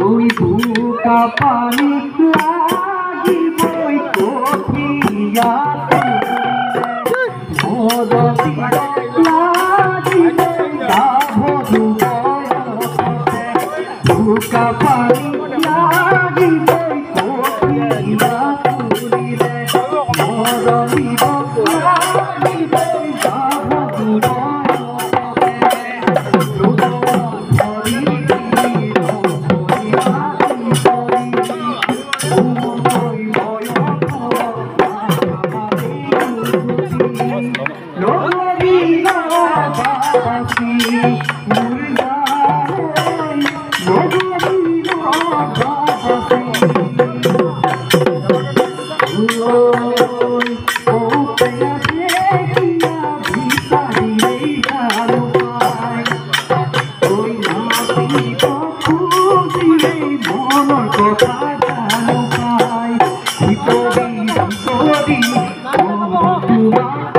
ওই বুকা পানি লাগিবই কঠিয়া মদতি লাগিবই গাভরু বয়সতে বুকা পানি লাগিবই কঠিয়া তুলিলে মদতি লাগিবই গাভরু Hippolyta,